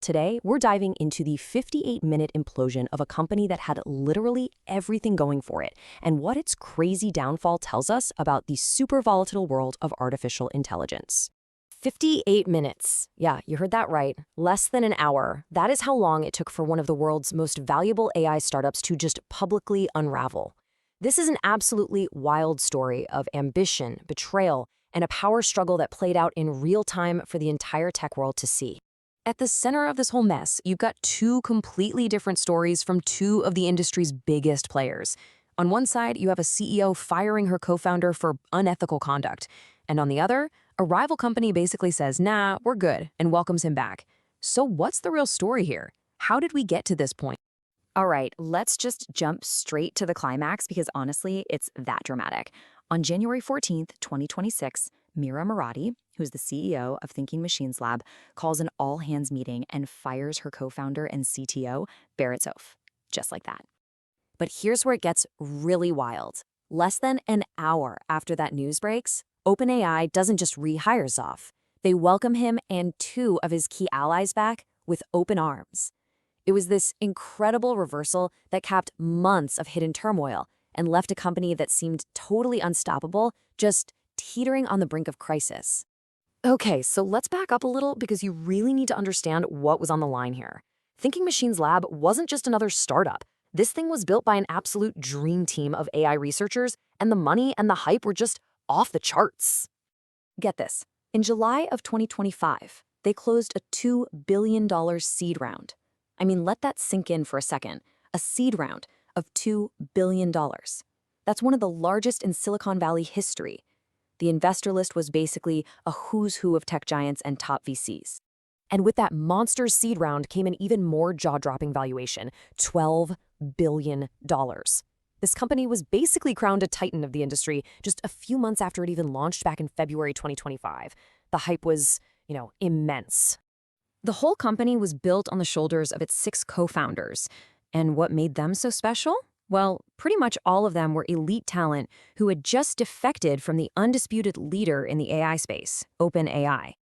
Today, we're diving into the 58-minute implosion of a company that had literally everything going for it, and what its crazy downfall tells us about the super volatile world of artificial intelligence. 58 minutes. Yeah, you heard that right. Less than an hour. That is how long it took for one of the world's most valuable AI startups to just publicly unravel. This is an absolutely wild story of ambition, betrayal, and a power struggle that played out in real time for the entire tech world to see. At the center of this whole mess, you've got two completely different stories from two of the industry's biggest players. On one side, you have a CEO firing her co-founder for unethical conduct. And on the other, a rival company basically says, nah, we're good, and welcomes him back. So what's the real story here? How did we get to this point? All right, let's just jump straight to the climax because honestly, it's that dramatic. On January 14th, 2026, Mira Murati, who's the CEO of Thinking Machines Lab, calls an all-hands meeting and fires her co-founder and CTO, Barrett Zoff. Just like that. But here's where it gets really wild. Less than an hour after that news breaks, OpenAI doesn't just rehire Zoff. They welcome him and two of his key allies back with open arms. It was this incredible reversal that capped months of hidden turmoil and left a company that seemed totally unstoppable, just teetering on the brink of crisis. Okay, so let's back up a little because you really need to understand what was on the line here. Thinking Machines Lab wasn't just another startup. This thing was built by an absolute dream team of AI researchers, and the money and the hype were just off the charts. Get this. In July of 2025, they closed a $2 billion seed round. I mean, let that sink in for a second. A seed round of $2 billion. That's one of the largest in Silicon Valley history. The investor list was basically a who's who of tech giants and top VCs. And with that monster seed round came an even more jaw-dropping valuation, $12 billion. This company was basically crowned a titan of the industry just a few months after it even launched back in February 2025. The hype was, immense. The whole company was built on the shoulders of its 6 co-founders. And what made them so special? Well, pretty much all of them were elite talent who had just defected from the undisputed leader in the AI space, OpenAI.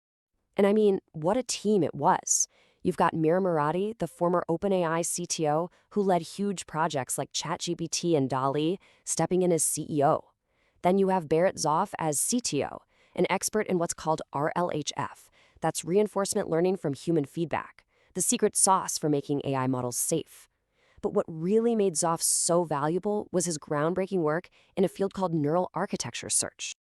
And I mean, what a team it was. You've got Mira Murati, the former OpenAI CTO, who led huge projects like ChatGPT and DALL-E, stepping in as CEO. Then you have Barrett Zoff as CTO, an expert in what's called RLHF. That's reinforcement learning from human feedback, the secret sauce for making AI models safe. But what really made Zoff so valuable was his groundbreaking work in a field called neural architecture search.